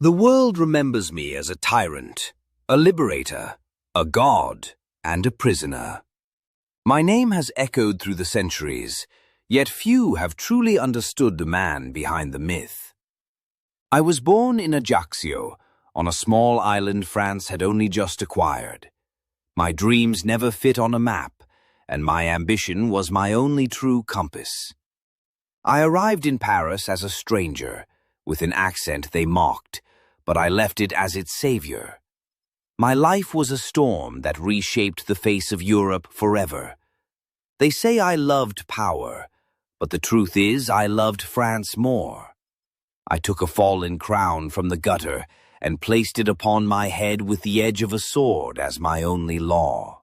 The world remembers me as a tyrant, a liberator, a god, and a prisoner. My name has echoed through the centuries, yet few have truly understood the man behind the myth. I was born in Ajaccio, on a small island France had only just acquired. My dreams never fit on a map, and my ambition was my only true compass. I arrived in Paris as a stranger, with an accent they mocked, but I left it as its savior. My life was a storm that reshaped the face of Europe forever. They say I loved power, but the truth is I loved France more. I took a fallen crown from the gutter and placed it upon my head with the edge of a sword as my only law.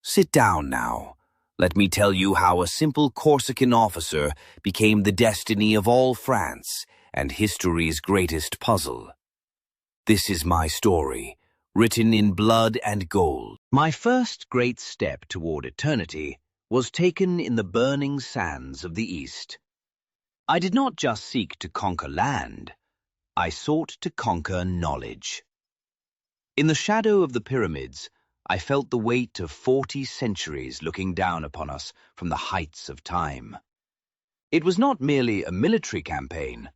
Sit down now. Let me tell you how a simple Corsican officer became the destiny of all France and history's greatest puzzle. This is my story, written in blood and gold. My first great step toward eternity was taken in the burning sands of the East. I did not just seek to conquer land, I sought to conquer knowledge. In the shadow of the pyramids, I felt the weight of 40 centuries looking down upon us from the heights of time. It was not merely a military campaign,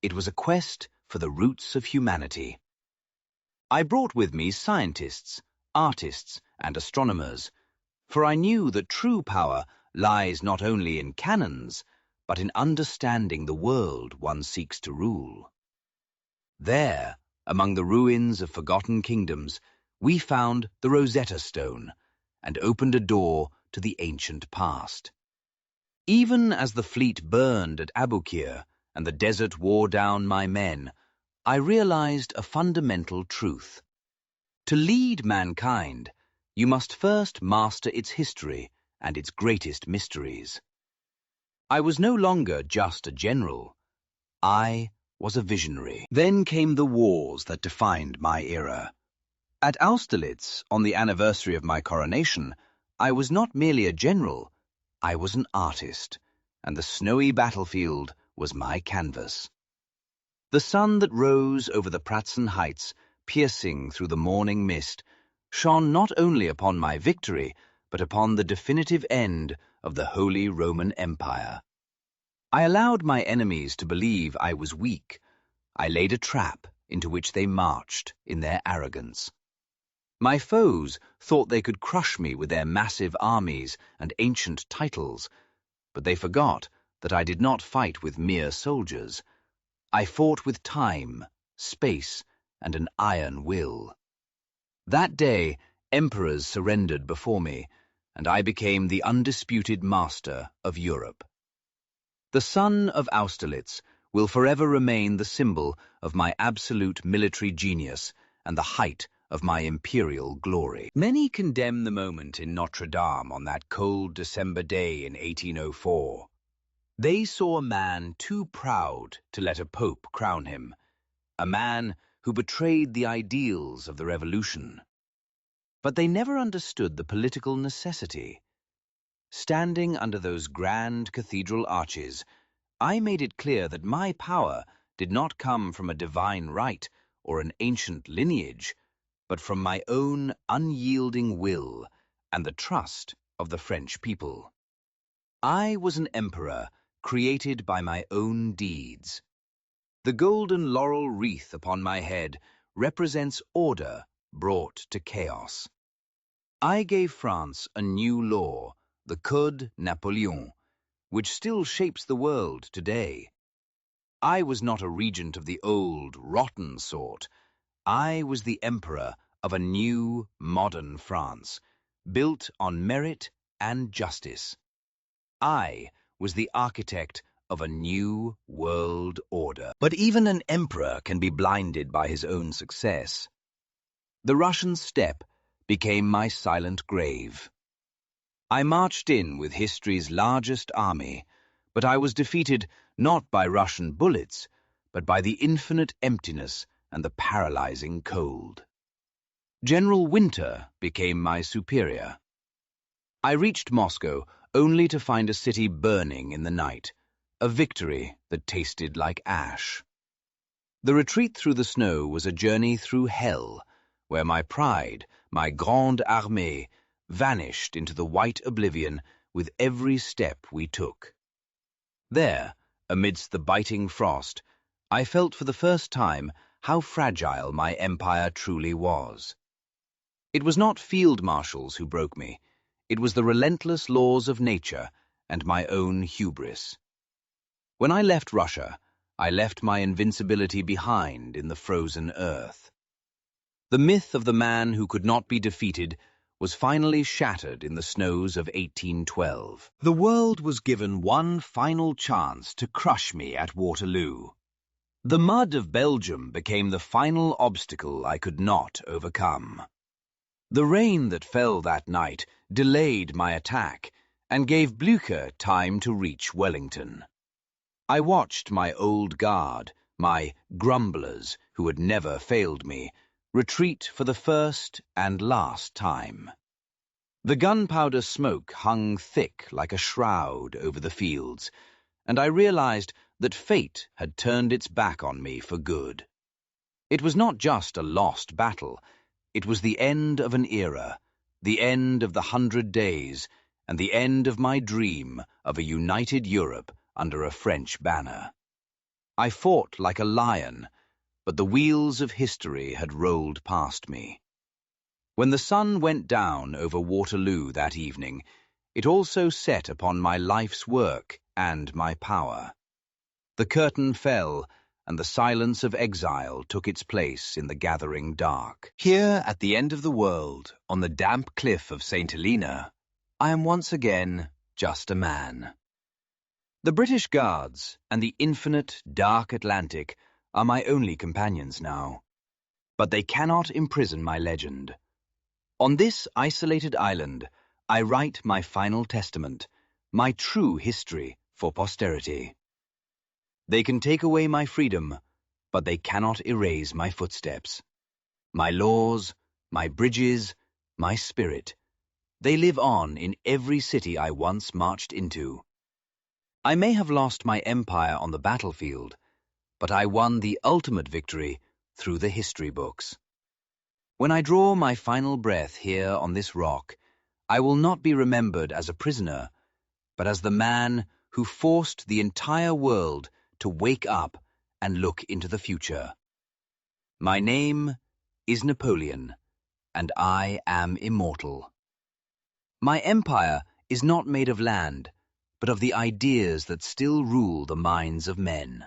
it was a quest for the roots of humanity. I brought with me scientists, artists, and astronomers, for I knew that true power lies not only in cannons, but in understanding the world one seeks to rule. There, among the ruins of forgotten kingdoms, we found the Rosetta Stone and opened a door to the ancient past. Even as the fleet burned at Aboukir and the desert wore down my men, I realized a fundamental truth. To lead mankind, you must first master its history and its greatest mysteries. I was no longer just a general. I was a visionary. Then came the wars that defined my era. At Austerlitz, on the anniversary of my coronation, I was not merely a general, I was an artist, and the snowy battlefield was my canvas. The sun that rose over the Pratzen heights, piercing through the morning mist, shone not only upon my victory, but upon the definitive end of the Holy Roman Empire. I allowed my enemies to believe I was weak. I laid a trap into which they marched in their arrogance. My foes thought they could crush me with their massive armies and ancient titles, but they forgot that I did not fight with mere soldiers. I fought with time, space, and an iron will. That day, emperors surrendered before me, and I became the undisputed master of Europe. The sun of Austerlitz will forever remain the symbol of my absolute military genius and the height of my imperial glory. Many condemn the moment in Notre Dame on that cold December day in 1804. They saw a man too proud to let a pope crown him, a man who betrayed the ideals of the revolution. But they never understood the political necessity. Standing under those grand cathedral arches, I made it clear that my power did not come from a divine right or an ancient lineage, but from my own unyielding will and the trust of the French people. I was an emperor created by my own deeds. The golden laurel wreath upon my head represents order brought to chaos. I gave France a new law, the Code Napoleon, which still shapes the world today. I was not a regent of the old, rotten sort. I was the emperor of a new, modern France, built on merit and justice. I was the architect of a new world order. But even an emperor can be blinded by his own success. The Russian steppe became my silent grave. I marched in with history's largest army, but I was defeated not by Russian bullets, but by the infinite emptiness and the paralyzing cold. General Winter became my superior. I reached Moscow only to find a city burning in the night, a victory that tasted like ash. The retreat through the snow was a journey through hell, where my pride, my grande armée, vanished into the white oblivion with every step we took. There, amidst the biting frost, I felt for the first time how fragile my empire truly was. It was not field marshals who broke me. It was the relentless laws of nature and my own hubris. When I left Russia, I left my invincibility behind in the frozen earth. The myth of the man who could not be defeated was finally shattered in the snows of 1812. The world was given one final chance to crush me at Waterloo. The mud of Belgium became the final obstacle I could not overcome. The rain that fell that night delayed my attack and gave Blücher time to reach Wellington. I watched my old guard, my grumblers who had never failed me, retreat for the first and last time. The gunpowder smoke hung thick like a shroud over the fields, and I realized that fate had turned its back on me for good. It was not just a lost battle, it was the end of an era, the end of the 100 Days, and the end of my dream of a united Europe under a French banner. I fought like a lion, but the wheels of history had rolled past me. When the sun went down over Waterloo that evening, it also set upon my life's work and my power. The curtain fell, and the silence of exile took its place in the gathering dark. Here, at the end of the world, on the damp cliff of Saint Helena, I am once again just a man. The British Guards and the infinite, dark Atlantic are my only companions now. But they cannot imprison my legend. On this isolated island, I write my final testament, my true history for posterity. They can take away my freedom, but they cannot erase my footsteps. My laws, my bridges, my spirit, they live on in every city I once marched into. I may have lost my empire on the battlefield, but I won the ultimate victory through the history books. When I draw my final breath here on this rock, I will not be remembered as a prisoner, but as the man who forced the entire world to wake up and look into the future. My name is Napoleon, and I am immortal. My empire is not made of land, but of the ideas that still rule the minds of men.